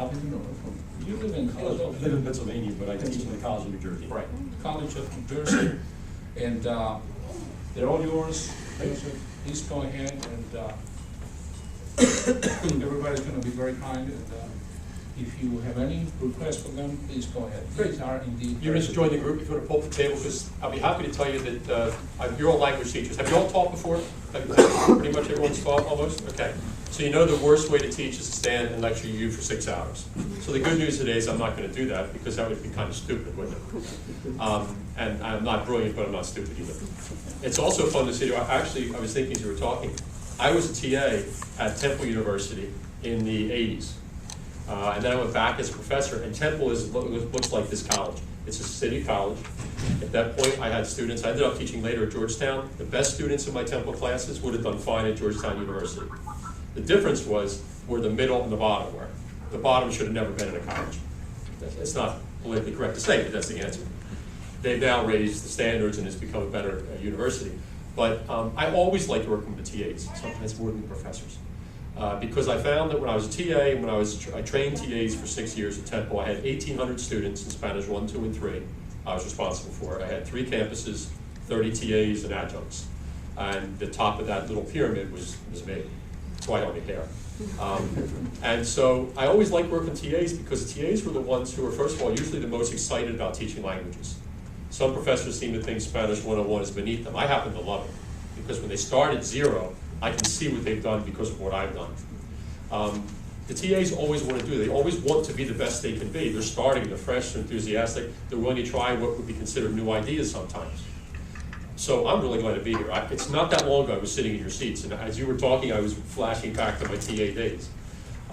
Hopkins, no, you live in I Philadelphia. live in Pennsylvania, but I teach in the College of New Jersey. Right, College of New Jersey, and they're all yours. Please go ahead, and everybody's going to be very kind. And if you have any requests for them, please go ahead. These are indeed. You're going to join the group if you want to pull up the table, because I'll be happy to tell you that you're all language teachers. Have you all taught before? Pretty much everyone's taught almost? Okay. So you know the worst way to teach is to stand and lecture you for 6 hours. So the good news today is I'm not going to do that, because that would be kind of stupid, wouldn't it? And I'm not brilliant, but I'm not stupid either. It's also fun to see. I was thinking as you were talking, I was a TA at Temple University in the 80s. And then I went back as a professor, and Temple looks like this college. It's a city college. At that point, I had students. I ended up teaching later at Georgetown. The best students in my Temple classes would have done fine at Georgetown University. The difference was where the middle and the bottom were. The bottom should have never been in a college. It's not politically correct to say, but that's the answer. They've now raised the standards, and it's become a better university. But I always liked working with the TAs, sometimes more than the professors. Because I found that when I was a TA, and I trained TAs for 6 years at Temple, I had 1,800 students in Spanish 1, 2, and 3 I was responsible for. I had 3 campuses, 30 TAs, and adjuncts. And the top of that little pyramid was me. That's why I don't hair. And so I always liked working with TAs, because the TAs were the ones who were, first of all, usually the most excited about teaching languages. Some professors seem to think Spanish 101 is beneath them. I happen to love it, because when they start at 0, I can see what they've done because of what I've done. The TAs always want to do. They always want to be the best they can be. They're starting, they're fresh, they're enthusiastic. They're willing to try what would be considered new ideas sometimes. So I'm really glad to be here. It's not that long ago I was sitting in your seats, and as you were talking, I was flashing back to my TA days.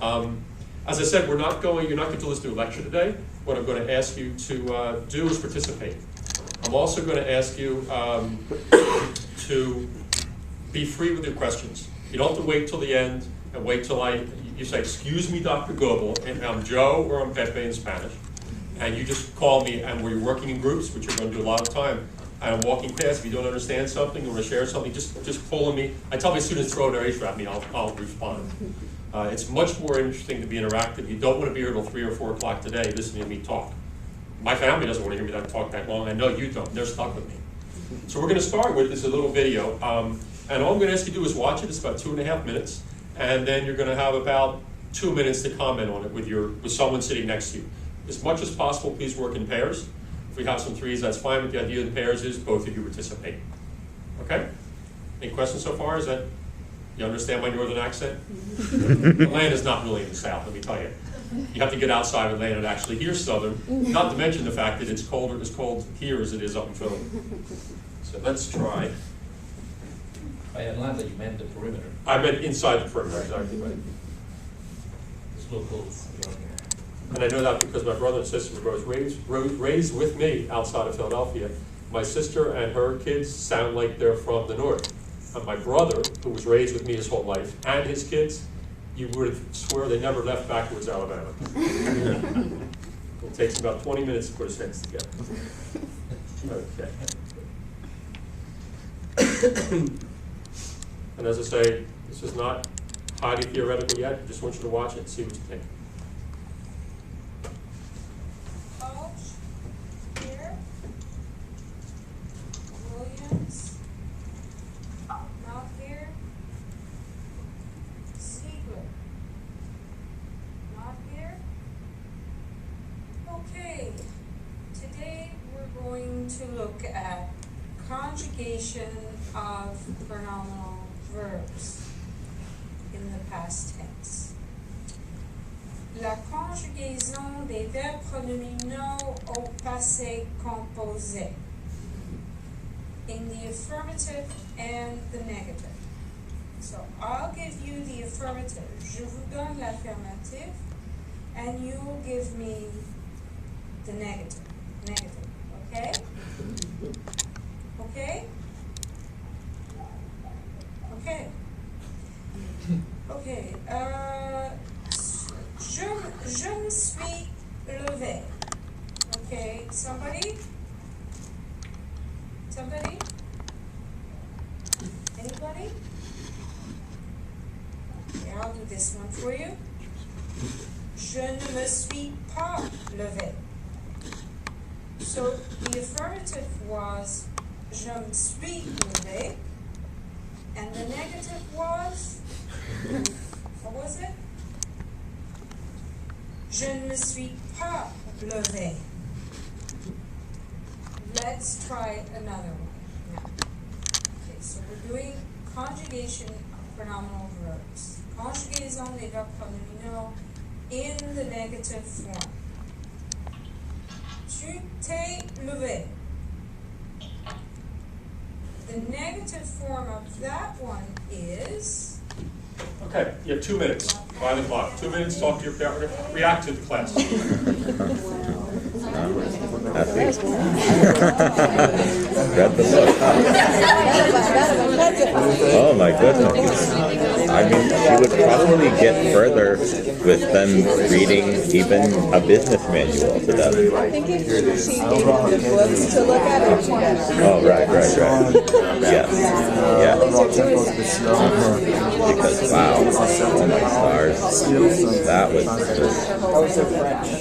As I said, you're not going to listen to a lecture today. What I'm going to ask you to do is participate. I'm also going to ask you to be free with your questions. You don't have to wait till the end and wait till you say, "Excuse me, Dr. Goebel," and I'm Joe or I'm Pepe in Spanish, and you just call me, and we're working in groups, which you're going to do a lot of time, and I'm walking past. If you don't understand something or want to share something, just pull on me. I tell my students, throw their H at me, I'll respond. It's much more interesting to be interactive. You don't want to be here till 3 or 4 o'clock today listening to me talk. My family doesn't want to hear me talk that long. I know you don't. They're stuck with me. So we're going to start with this little video. And all I'm going to ask you to do is watch it. It's about 2.5 minutes. And then you're going to have about 2 minutes to comment on it with someone sitting next to you. As much as possible, please work in pairs. If we have some threes, that's fine. But the idea in pairs is both of you participate. Okay? Any questions so far? You understand my northern accent? Atlanta's not really in the South, let me tell you. You have to get outside of Atlanta to actually hear Southern, not to mention the fact that it's cold here as it is up in Philly. So let's try. By Atlanta, you meant the perimeter. I meant inside the perimeter, exactly right. It's locals. And I know that because my brother and sister were raised with me outside of Philadelphia. My sister and her kids sound like they're from the north. And my brother, who was raised with me his whole life, and his kids, you would swear they never left backwards Alabama. It takes about 20 minutes to put a sentence together. Okay. And as I say, this is not highly theoretical yet. I just want you to watch it and see what you think. Coach, here, Williams, not here, Ziegler, not here. Okay, today we're going to look at conjugation of pronominal verbs in the past tense. La conjugaison des verbes pronominaux au passé composé in the affirmative and the negative. So I'll give you the affirmative. Je vous donne l'affirmative and you will give me the negative. Negative, okay? Okay? Okay. Okay. Je me suis levé. Okay. Somebody? Somebody? Anybody? Okay, I'll do this one for you. je ne me suis pas levé. So the affirmative was je me suis levé, and the negative was, what was it? Je ne me suis pas levé. Let's try another one now. Okay, so we're doing conjugation of pronominal verbs. Conjugaison des verbes pronominaux in the negative form. Tu t'es levé. The negative form of that one is, Okay, you have 2 minutes, 5 o'clock. 2 minutes, talk to your parent, react to the class. Read the book. Oh my goodness. I mean, you would probably get further with them reading even a business manual to them. I think if she gave them the books to look at it, Oh, right. Yes. Yeah. Because, wow. Oh my stars. That was just,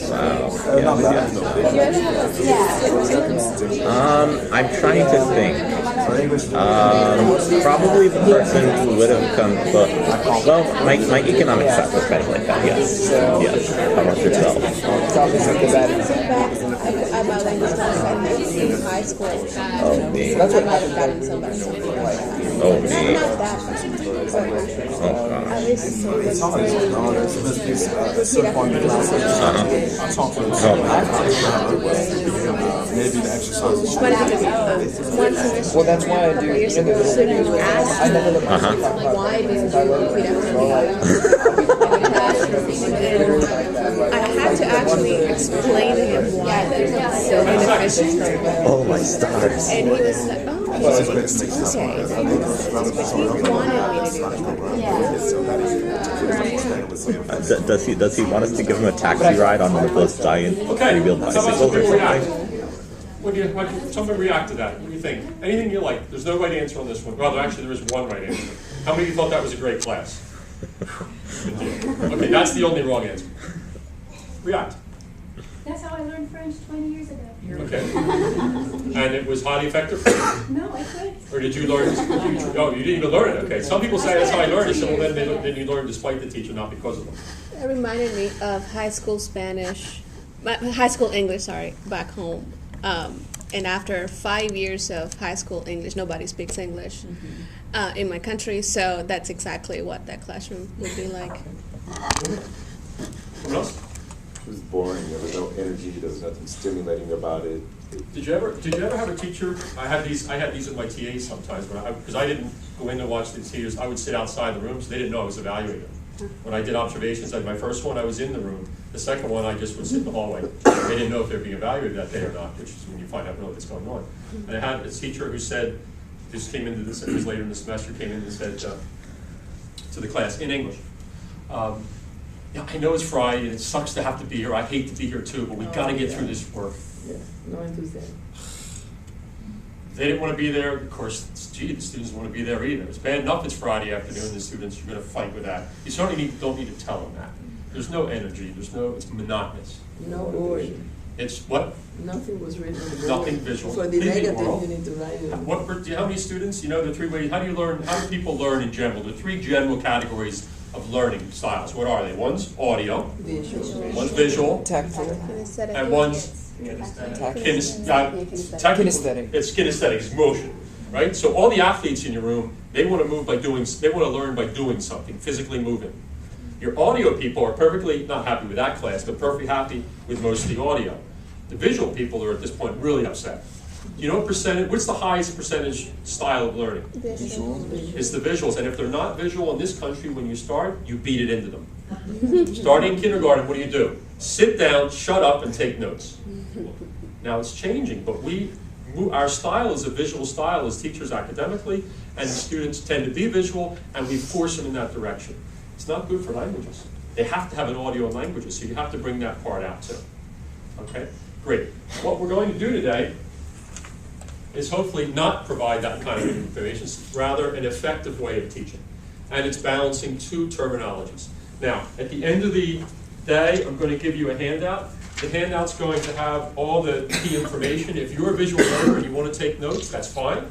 wow. I'm trying to think. Probably the person who would have come close. Well, my economics class was kind of like that, yes. Yes. How about yourself? about language class in high school. Oh, me. I might have gotten somebody. Oh, me. Not that much. Oh, At gosh. least so it's Maybe the exercises. well, that's why I do years ago, students would ask I never look why did you repeat after me? I had to actually explain to him why there's so inefficient. Oh, my stars. And he was like, oh, okay. But he wanted me to do it. Does he want us to give him a taxi ride on one of those giant Okay, three-wheeled how about bicycles or somebody react? something? Somebody react to that. What do you think? Anything you like. There's no right answer on this one. Well, actually, there is one right answer. How many of you thought that was a great class? Good deal. Okay, that's the only wrong answer. React. That's how I learned French 20 years ago. Okay. And it was highly effective? No, I couldn't. Or did you learn? Oh, you didn't even learn it. Okay. Some people say that's how I learned it. So well, then you learn despite the teacher, not because of them. It reminded me of high school Spanish, high school English, back home. And after 5 years of high school English, nobody speaks English in my country, so that's exactly what that classroom would be like. Someone else? It was boring. There was no energy. There was nothing stimulating about it. Did you ever have a teacher? I had these with my TAs sometimes because I didn't go in to watch the teachers. I would sit outside the room, so they didn't know I was evaluating them. When I did observations, like my first one, I was in the room. The second one, I just would sit in the hallway. They didn't know if they were being evaluated that day or not, which is when you find out really what's going on. And I had a teacher who said, just came into this, it was later in the semester, came in and said to the class in English, yeah, I know it's Friday and it sucks to have to be here. I hate to be here too, but we got to get through this work. Yeah, no enthusiasm. They didn't want to be there. Of course, gee, the students don't want to be there either. It's bad enough it's Friday afternoon. The students, you're going to fight with that. You certainly don't need to tell them that. There's no energy. It's monotonous. No word. It's what? Nothing was written on the board. Nothing visual. For the In the negative, world. you need to write it. How many students? You know the three ways. How do you learn? How do people learn in general? The three general categories of learning styles. What are they? One's audio. Visual. One's visual. Tactile. And one's Kinesthetic. It's kinesthetic, it's motion, right? So all the athletes in your room, they want to move by doing, they want to learn by doing something, physically moving. Your audio people are perfectly not happy with that class, but perfectly happy with most of the audio. The visual people are at this point really upset. You know what percentage? What's the highest percentage style of learning? It's the visuals, and if they're not visual in this country, when you start, you beat it into them. Starting in kindergarten, what do? Sit down, shut up, and take notes. Now it's changing, but our style is a visual style as teachers academically, and the students tend to be visual, and we force them in that direction. It's not good for languages. They have to have an audio in languages, so you have to bring that part out too. Okay, great. What we're going to do today is hopefully not provide that kind of information, rather an effective way of teaching. And it's balancing two terminologies. Now, at the end of the day, I'm going to give you a handout. The handout's going to have all the key information. If you're a visual learner and you want to take notes, that's fine,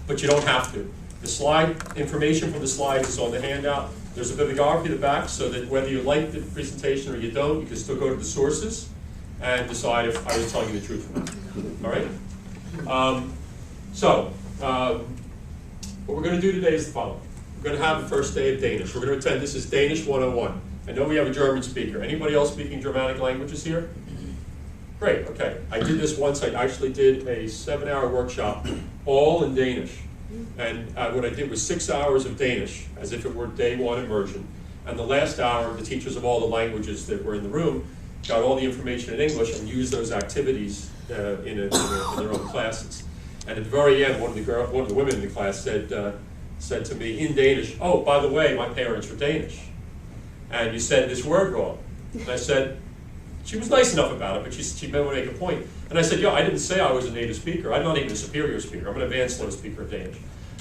but you don't have to. The slide, information from the slides is on the handout. There's a bibliography at the back so that whether you like the presentation or you don't, you can still go to the sources and decide if I was telling you the truth or not. All right? What we're going to do today is the following. We're going to have the first day of Danish. We're going to attend, this is Danish 101. I know we have a German speaker. Anybody else speaking Germanic languages here? Great, okay. I did this once. I actually did a 7-hour workshop, all in Danish. And what I did was 6 hours of Danish, as if it were day one immersion. And the last hour, the teachers of all the languages that were in the room got all the information in English and used those activities in their own classes. And at the very end, one of the women in the class said to me in Danish, "Oh, by the way, my parents are Danish. And you said this word wrong." And I said, she was nice enough about it, but she meant to make a point. And I said, "Yeah, I didn't say I was a native speaker. I'm not even a superior speaker. I'm an advanced low speaker of Danish."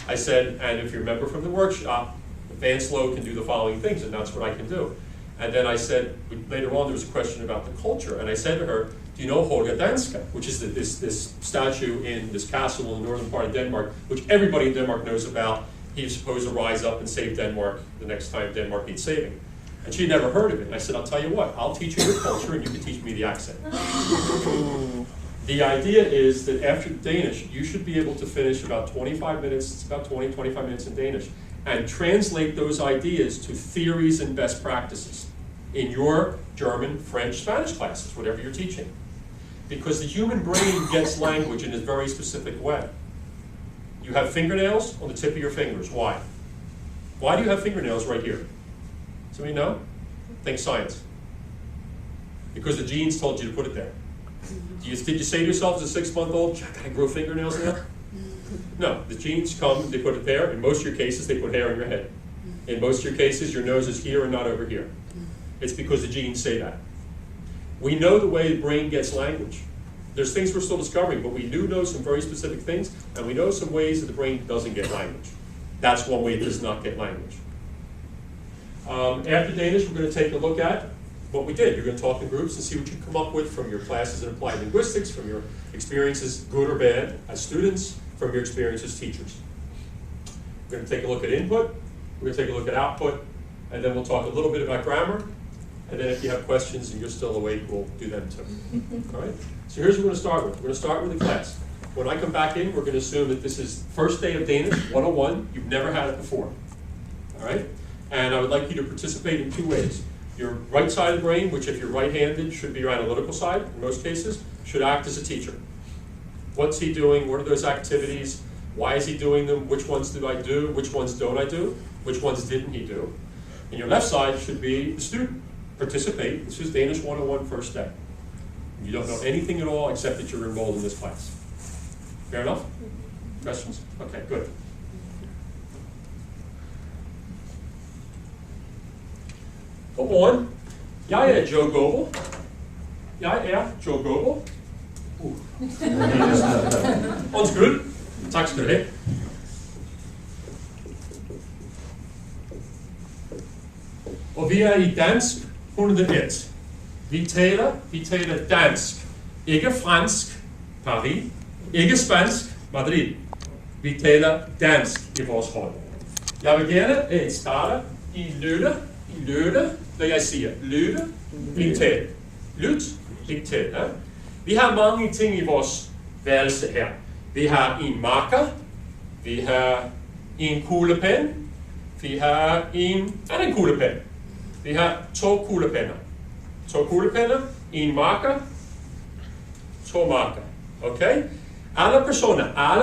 I said, "And if you remember from the workshop, advanced low can do the following things, and that's what I can do." And then I said, later on there was a question about the culture, and I said to her, "Do you know Holger Danske?" which is this statue in this castle in the northern part of Denmark, which everybody in Denmark knows about. He's supposed to rise up and save Denmark the next time Denmark needs saving. And she'd never heard of it. And I said, "I'll tell you what, I'll teach you your culture and you can teach me the accent." The idea is that after Danish, you should be able to finish about 25 minutes, it's about 20, 25 minutes in Danish, and translate those ideas to theories and best practices in your German, French, Spanish classes, whatever you're teaching. Because the human brain gets language in a very specific way. You have fingernails on the tip of your fingers. Why? Why do you have fingernails right here? Somebody know? Think science. Because the genes told you to put it there. Did you say to yourself as a 6-month-old, "I gotta grow fingernails now"? No, the genes come, they put it there. In most of your cases, they put hair on your head. In most of your cases, your nose is here and not over here. It's because the genes say that. We know the way the brain gets language. There's things we're still discovering, but we do know some very specific things, and we know some ways that the brain doesn't get language. That's one way it does not get language. After Danish, we're going to take a look at what we did. You're going to talk in groups and see what you come up with from your classes in applied linguistics, from your experiences, good or bad, as students, from your experience as teachers. We're going to take a look at input, we're going to take a look at output, and then we'll talk a little bit about grammar, and then if you have questions and you're still awake, we'll do them too. All right? So here's what we're going to start with. We're going to start with the class. When I come back in, we're going to assume that this is first day of Danish 101. You've never had it before. All right? And I would like you to participate in 2 ways. Your right side of the brain, which if you're right-handed should be your analytical side in most cases, should act as a teacher. What's he doing? What are those activities? Why is he doing them? Which ones did I do? Which ones don't I do? Which ones didn't he do? And your left side should be the student. Participate. This is Danish 101 first day. You don't know anything at all except that you're enrolled in this class. Fair enough? Questions? Okay, good. Godmorgen. Jeg er Joe Goebel. Joe Goebel. Undskyld. Tak skal du have. Og vi er i dansk 101. Vi taler dansk. Ikke fransk, Paris. Ikke spansk, Madrid. Vi taler dansk i vores hold. Jeg vil gerne starte i lytte, når jeg siger lytte, diktat. Lyt, diktat. Ja? Vi har mange ting i vores værelse her. Vi har en marker, vi har en kuglepen, vi har en anden kuglepen. Vi har 2 kuglepenner. 2 kuglepenner, en marker, 2 marker. Okay? Alle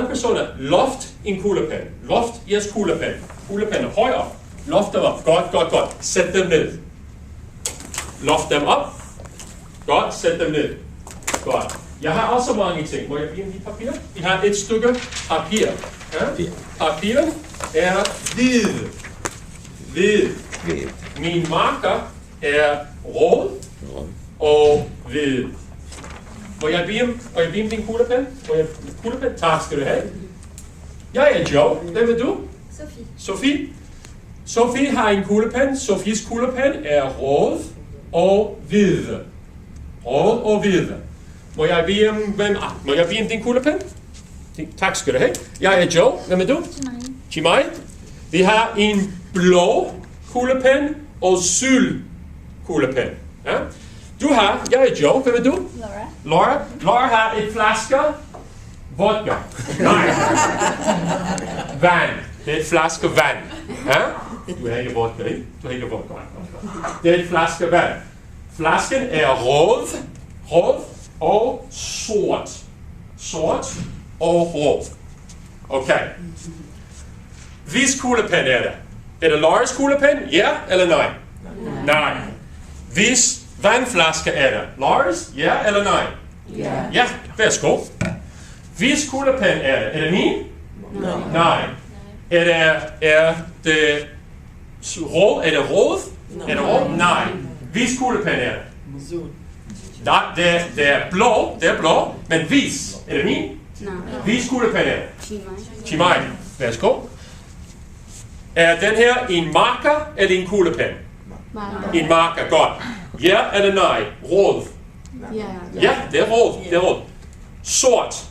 personer, loft en kuglepen. Loft jeres kuglepen. Kuglepenner højere. Loft dem op. Godt. Sæt dem ned. Loft dem op. Godt, sæt dem ned. Godt. Jeg har også mange ting. Må jeg give dem papir? Vi har et stykke papir. Ja? Papiret er hvid. Min marker er rød og hvid. Må jeg bede om din kuglepen? Tak skal du have. Jeg er Joe. Hvem er du? Sophie. Sophie har en kuglepen. Sophies kuglepen er rød og hvid. Rød og hvid. Må jeg bede om din kuglepen? Tak skal du have. Jeg er Joe. Hvem er du? Chimay. Vi har en blå kuglepen og syl kuglepen. Ja? Jeg er Joe. Hvem er du? Laura har et flaske vodka. Nej. Vand. Det er et flaske vand. Ja? Du har ikke vodka, ikke? Du har ikke vodka. Det er et flaske vand. Flasken er rød og sort. Sort og rød. Okay. Hvis kuglepen er det? Er det Lauras kuglepen? Ja eller nej? Nej. Hvis vandflaske er det? Lauras? Ja eller nej? Ja, værsgo. Hvis kuglepen er det? Er det min? Nej. Er det rød? Er det rød? Nej. Hvis kuglepen er det? Nej, det er blå, men hvis. Er det min? Hvis kuglepen er det? Chimay. Værsgo. Er den her en marker eller en kuglepen? En marker, godt. Ja eller nej? Rød. Ja, det er rød. Sort.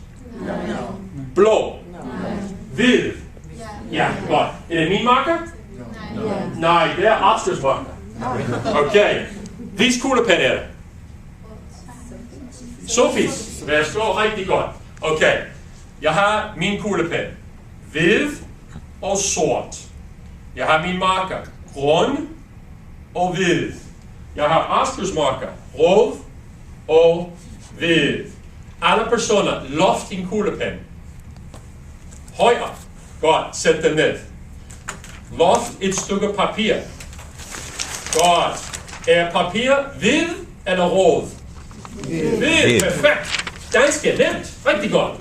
Blå. Hvid. Ja, godt. Er det min marker? Nej, det er Asters marker. Okay. Hvis kuglepen er det? Sofies. Værsgo, rigtig godt. Okay. Jeg har min kuglepen. Hvid og sort. Jeg har min marker. Grøn og hvid. Jeg har Asters marker. Rød og hvid. Alle personer, loft en kuglepen. Højere. Godt, sæt den ned. Loft et stykke papir. Godt. Er papir hvid eller rød? Hvid, perfekt. Ganske nemt. Rigtig godt.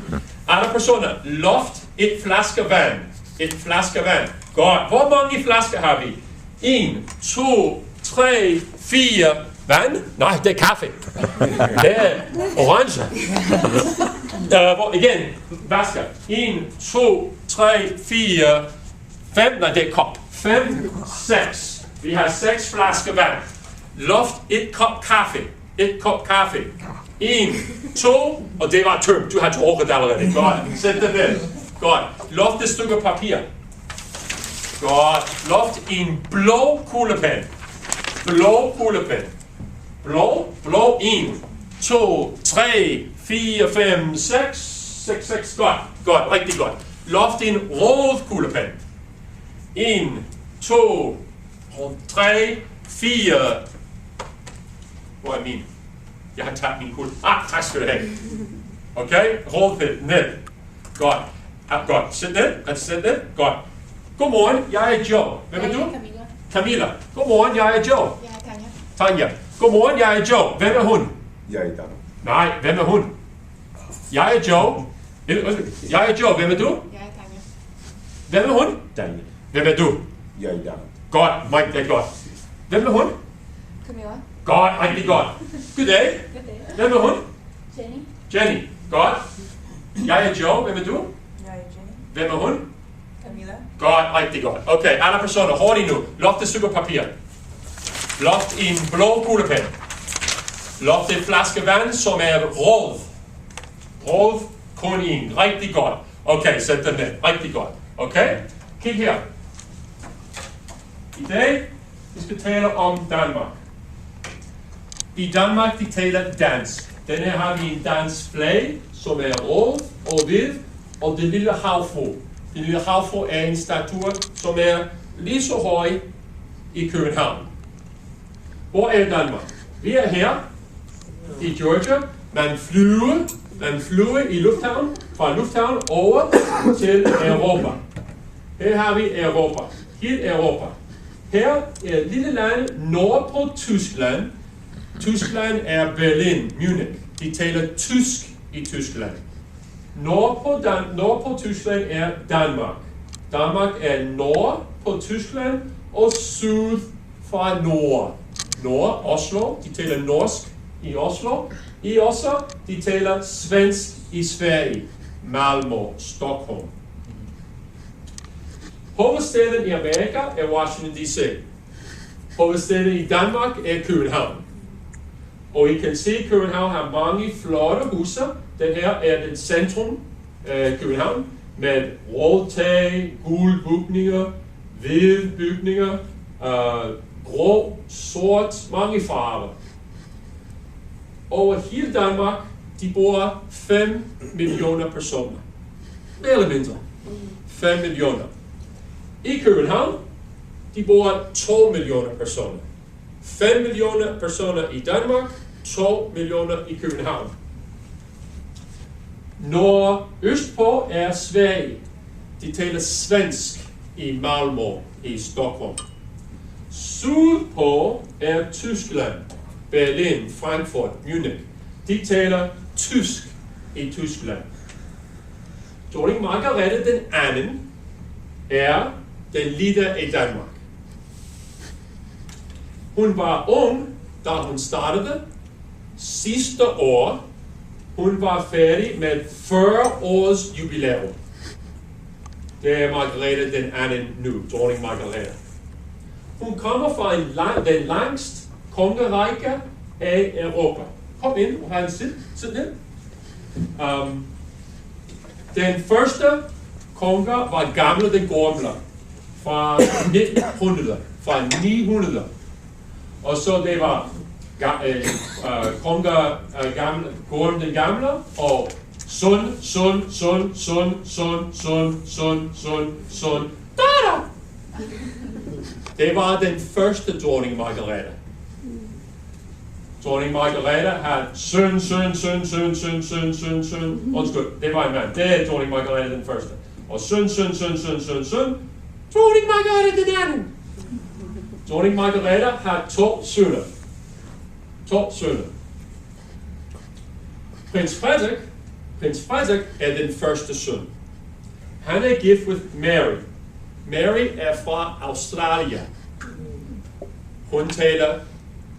Alle personer, loft et flaske vand. Et flaske vand. Godt. Hvor mange flasker har vi? 1, 2, 3, 4. Vand? Nej, det er kaffe. Det er orange. Igen, vasker. 1, 2, 3, 4, 5. Nej, det er kop. 5, 6. Vi har 6 flasker vand. Loft et kop kaffe. Et kop kaffe. 1, 2, og det var tømt. Du har drukket allerede. Godt. Sæt det ned. Godt. Loft et stykke papir. Godt. Loft en blå kuglepen. Blå kuglepen. Blå. 1, 2, 3, 4, 5, 6. 6. Godt. Rigtig godt. Loft en rød kuglepen. 1, 2, 3, 4. Hvor er min? Jeg har taget min kugle. Tak skal du have. Okay, rød ned. Godt. Godt. Sæt ned. Godt. Godmorgen, jeg er Joe. Hvem er du? Camilla. Godmorgen, jeg er Joe. Jeg er Tanja. Tanja. Godmorgen, jeg er Joe. Hvem er hun? Jeg er Dan. Nej, hvem er hun? Jeg er Joe. Jeg er Joe. Hvem er du? Jeg er Tanja. Hvem er hun? Daniel. Hvem er du? Jeg er Dan. Godt, Mike, det er godt. Hvem er hun? Camilla. Godt, rigtig godt. Goddag. Hvem er hun? Jenny. Jenny. Godt. Jeg er Joe. Hvem er du? Jeg er Jenny. Hvem er hun? Camilla. Godt, rigtig godt. Okay, alle personer, hurtigt nu. Loft et stykke papir. Loft en blå kuglepen. Loft et flaske vand, som er rød. Rød, kun en. Rigtig godt. Okay, sæt den ned. Rigtig godt. Okay? Kig her. I dag, vi skal tale om Danmark. I Danmark, de taler dansk. Denne her har vi en dansk flag, som er rød og hvid, og det lille havfru. Den lille havfru er en statue, som er lige så høj i København. Hvor er Danmark? Vi er her i Georgia. Man flyver i lufthavn, fra lufthavn over til Europa. Her har vi Europa. Helt Europa. Her er et lille land nord på Tyskland. Tyskland er Berlin, Munich. De taler tysk i Tyskland. Nord på Tyskland er Danmark. Danmark er nord på Tyskland og syd fra nord. Nord, Oslo, de taler norsk i Oslo. I også, de taler svensk i Sverige. Malmö, Stockholm. Hovedstaden i Amerika er Washington D.C. Hovedstaden i Danmark er København. Og I kan se, at København har mange flotte huse. Den her er den centrum af København med røde tag, gule bygninger, hvide bygninger, grå, sort, mange farver. Over hele Danmark, de bor 5 millioner personer. Mere eller mindre. 5 millioner. I København, de bor 2 millioner personer. 5 millioner personer i Danmark, 2 millioner i København. Nordøstpå er Sverige. De taler svensk i Malmö i Stockholm. Sydpå er Tyskland, Berlin, Frankfurt, Munich. De taler tysk i Tyskland. Dronning Margrethe den anden er den lille i Danmark. Hun var ung, da hun startede. Sidste år, hun var færdig med 40 års jubilæum. Det er Margrethe den anden nu, dronning Margrethe. Hun kommer fra den længst kongerige af Europa. Kom ind og have en sid ned. Den første konger var gamle den Goebel fra 1900, fra 900. Og så det var konger Goebel den gamle, og son, datter. Det var den første dronning Margrethe. Dronning Margrethe havde søn. Undskyld, det var en mand. Det er dronning Margrethe den første. Og søn. Dronning Margrethe den anden. Dronning Margrethe har 2 sønner. 2 sønner. Prins Frederik er den første søn. Han er gift med Mary. Mary er fra Australien. Hun taler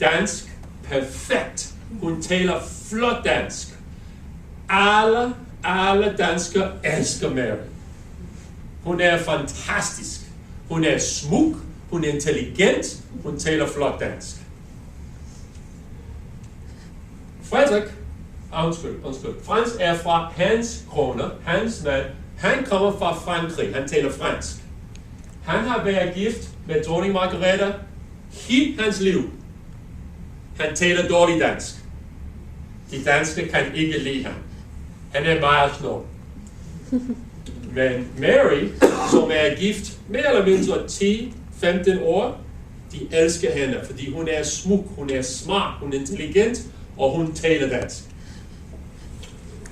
dansk perfekt. Hun taler flot dansk. Alle danskere elsker Mary. Hun er fantastisk. Hun er smuk. Hun er intelligent. Hun taler flot dansk. Frans er fra hans kone, hans mand. Han kommer fra Frankrig. Han taler fransk. Han har været gift med dronning Margrethe hele hans liv. Han taler dårligt dansk. De danske kan ikke lide ham. Han er meget snor. Men Mary, som er gift mere eller mindre 10-15 år, de elsker hende, fordi hun er smuk, hun er smart, hun er intelligent, og hun taler dansk.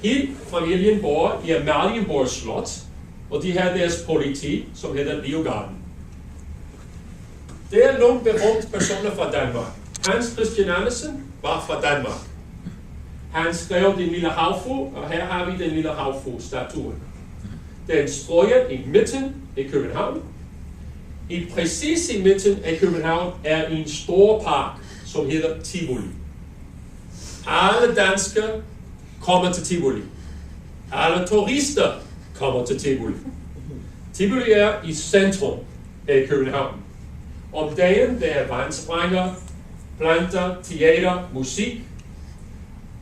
Hele familien bor i Amalienborg Slot, og de har deres politi, som hedder Livgarden. Det er nogle berømte personer fra Danmark. Hans Christian Andersen var fra Danmark. Han skrev Den Lille Havfrue, og her har vi Den Lille Havfrue-statuen. Den strøget i midten af København. Præcis i midten af København er en stor park, som hedder Tivoli. Alle danskere kommer til Tivoli. Alle turister kommer til Tivoli. Tivoli er i centrum af København. Om dagen der er vandsprænger, planter, teater, musik.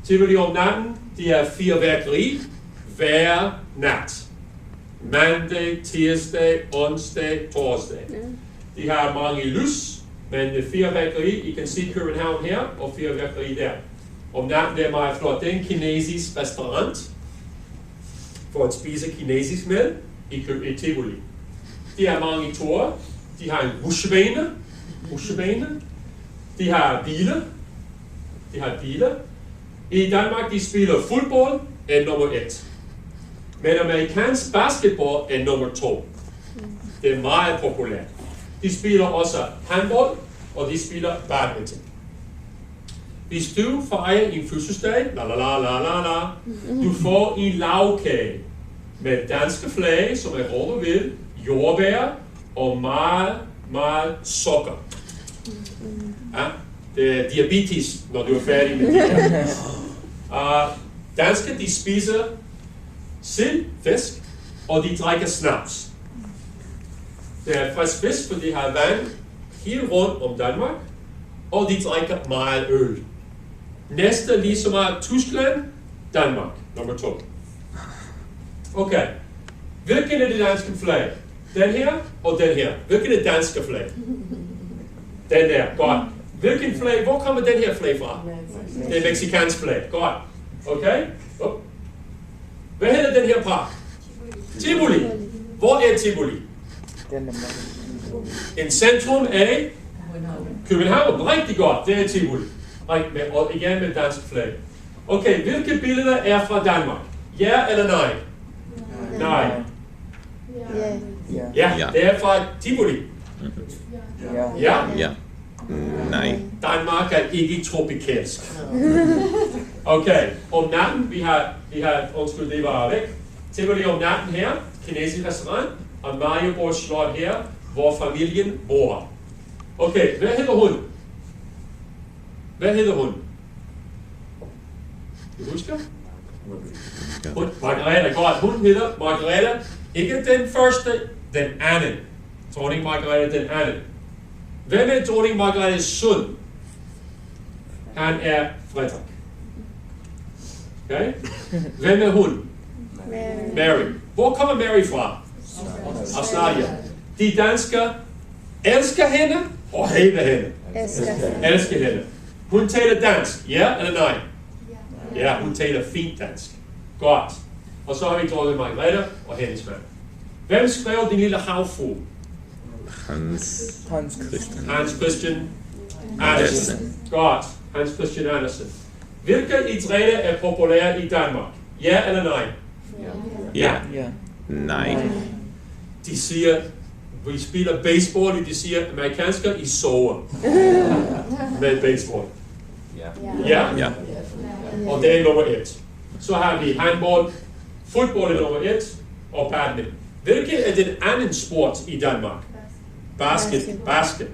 Tivoli om natten, det er fyrværkeri hver nat. Mandag, tirsdag, onsdag, torsdag. De har mange lys, men fyrværkeri, I kan se København her, og fyrværkeri der. Om natten det er meget flot. Det er en kinesisk restaurant, for at spise kinesisk mad i Tivoli. De har mange torer. De har en rutsjebane. De har biler. I Danmark, de spiller fodbold er nummer 1. Men amerikansk basketball er nummer 2. Det er meget populært. De spiller også handball, og de spiller badminton. Hvis du fejrer en fødselsdag, du får en lavkage med danske flag, som er rød og hvid, jordbær og meget sukker. Ja, det er diabetes, når du er færdig med det her. Danske, de spiser sild, fisk, og de drikker snaps. Det er frisk fisk, for de har vand helt rundt om Danmark, og de drikker meget øl. Næste lige så meget Tyskland, Danmark, nummer 2. Okay. Hvilken er det danske flag? Den her og den her. Hvilken er danske flag? Den der, godt. Hvilken flag, hvor kommer den her flag fra? Det er mexicansk flag, godt. Okay? Hvad hedder den her park? Tivoli. Hvor er Tivoli? En centrum af København. Rigtig godt, det er Tivoli. Og igen med dansk flag. Okay, hvilke billeder er fra Danmark? Ja eller nej? Nej. Ja, det er fra Tivoli. Ja? Ja. Nej. Danmark er ikke tropikalsk. Okay, om natten, vi har, undskyld, det var væk. Tivoli om natten her, kinesisk restaurant, og Marienborg Slot her, hvor familien bor. Okay, hvad hedder hun? Hvad hedder hun? Du husker? Hun, Margrethe, godt. Hun hedder Margrethe, ikke den første, den anden. Dronning Margrethe den anden. Hvem er dronning Margrethes søn? Han er Frederik. Okay? Hvem er hun? Mary. Hvor kommer Mary fra? Australien. De danskere elsker hende og hader hende. Elsker hende. Hun taler dansk, ja eller nej? Ja, hun taler fint dansk. Godt. Og så har vi dronning Margrethe og hendes mand. Hvem skrev Den lille havfrue? Hans Christian Andersen. Godt. Hans Christian Andersen. Hvilke idrætter er populære i Danmark? Ja eller nej? Ja. Nej. De siger, vi spiller baseball, og de siger, amerikansker i sover med baseball. Ja? Ja. Og det er nummer 1. Så har vi handball, fodbold er nummer 1, og badminton. Hvilken er den anden sport i Danmark? Basket.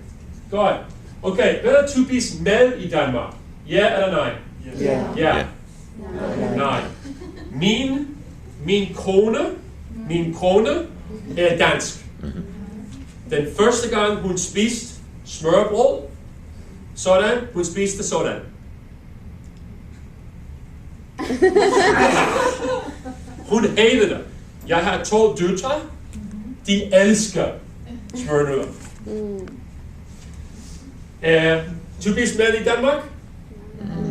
Godt. Okay, hvad er typisk mad i Danmark? Ja eller nej? Ja. Nej. Min kone er dansk. Den første gang hun spiste smørbrød, sådan, hun spiste sådan. Hun hader det. Jeg har 2 døtre, de elsker smørnødder. Typisk mad i Danmark?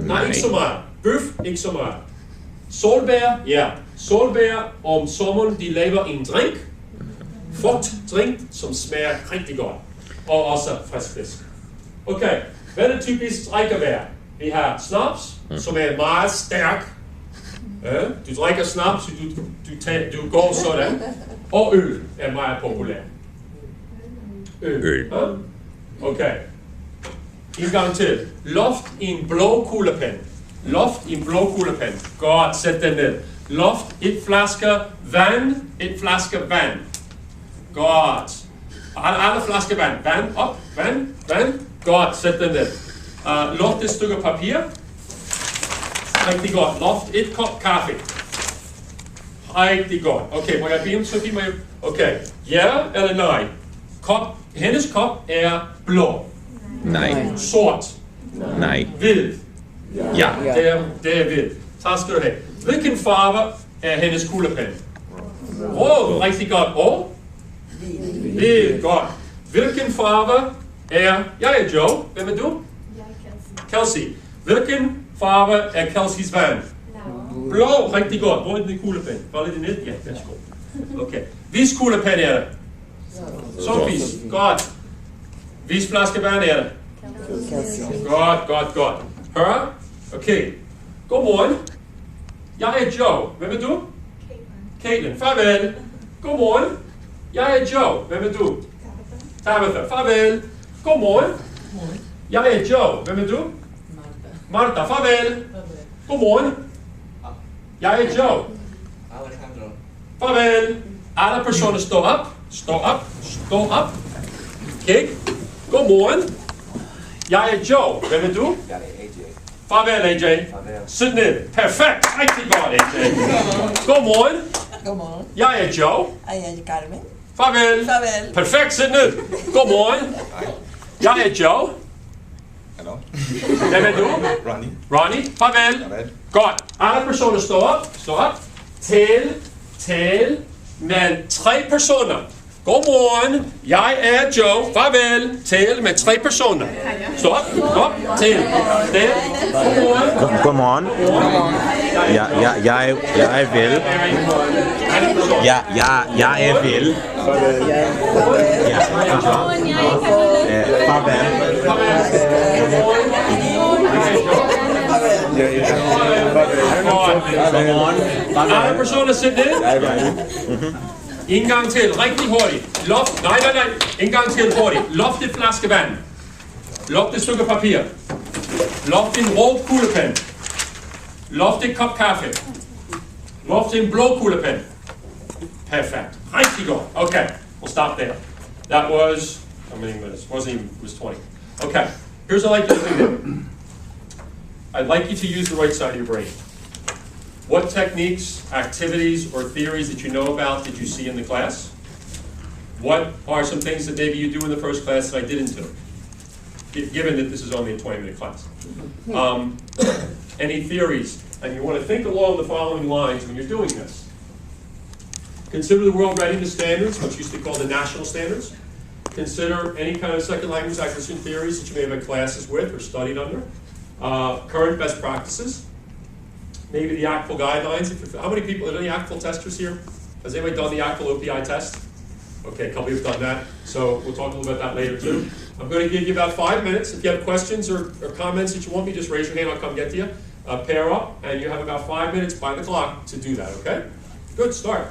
Nej, ikke så meget. Bøf, ikke så meget. Solbær, ja. Solbær om sommeren, de laver en drink. Frugtdrink, som smager rigtig godt. Og også frisk fisk. Okay, hvad er det typisk drikkevær? Vi har snaps, som er meget stærk. Du drikker snaps, du går sådan. Og øl er meget populær. Øl. Okay. En gang til. Loft i en blå kuglepen. Loft i en blå kuglepen. Godt, sæt den ned. Loft, et flaske vand. Godt. Alle flasker vand. Vand op, vand. Godt, sæt den ned. Loft et stykke papir. Rigtig godt. Loft et kop kaffe. Rigtig godt. Okay, må jeg bede om Sofie? Okay. Ja eller nej? Hendes kop er blå. Nej. Sort. Nej. Hvid. Ja. Det er hvid. Tak skal du have. Hvilken farve er hendes kuglepen? Rød. Rigtig godt. Og? Hvid. Godt. Hvilken farve er... Jeg er Joe. Hvem er du? Kelsey. Hvilken farve er Kelseys vand? Blå. Rigtig godt. Hvor er den kuglepen? Var det net? Ja, værsgo. Okay. Vis kuglepen er det? Sofis. Godt. Vis flaske vand er det? Godt. Hør. Okay. Godmorgen. Jeg er Joe. Hvem er du? Caitlin. Farvel. Godmorgen. Jeg er Joe. Hvem er du? Tabitha. Farvel. Godmorgen. Jeg er Joe. Hvem er du? Martha. Farvel. Godmorgen. Jeg er Joe. Farvel. Alle personer står op. Okay. Godmorgen. Jeg er Joe. Hvem er du? Jeg er AJ. Farvel, AJ. Sid ned. Perfekt. Rigtig godt, AJ. Godmorgen. Godmorgen. Jeg er Joe. Jeg er Carmen. Farvel. Farvel. Perfekt. Sid ned. Godmorgen. Jeg er Joe. Hallo? Hvem er du? Ronnie. Ronnie? Farvel. Farvel. Godt. Alle personer står op. Stå op. Tal med 3 personer. Godmorgen, jeg er Joe. Farvel. Tal med 3 personer. Stå op. Op. Tal. Godmorgen. Godmorgen. Jeg vil. Jeg er vil. Alle personer sidder ned. En gang til, rigtig hurtigt. Loft, nej. En gang til hurtigt. Loft et flaske vand. Loft et stykke papir. Loft en rød kuglepen. Loft et kop kaffe. Loft en blå kuglepen. Perfect. Rigtig godt. Okay, we'll stop there. That was, how many minutes? It was 20. Okay, here's what I'd like you to do. I'd like you to use the right side of your brain. What techniques, activities, or theories that you know about did you see in the class? What are some things that maybe you do in the first class that I didn't do? Given that this is only a 20-minute class. Any theories? And you want to think along the following lines when you're doing this. Consider the World Readiness Standards, which used to be called the National Standards. Consider any kind of second language acquisition theories that you may have had classes with or studied under. Current best practices. Maybe the ACTFL guidelines. How many people, are there any ACTFL testers here? Has anybody done the ACTFL OPI test? Okay, a couple of you have done that. So we'll talk a little bit about that later too. I'm going to give you about 5 minutes. If you have questions or comments that you want me, just raise your hand, I'll come get to you. Pair up, and you have about 5 minutes by the clock to do that, okay? Good, start.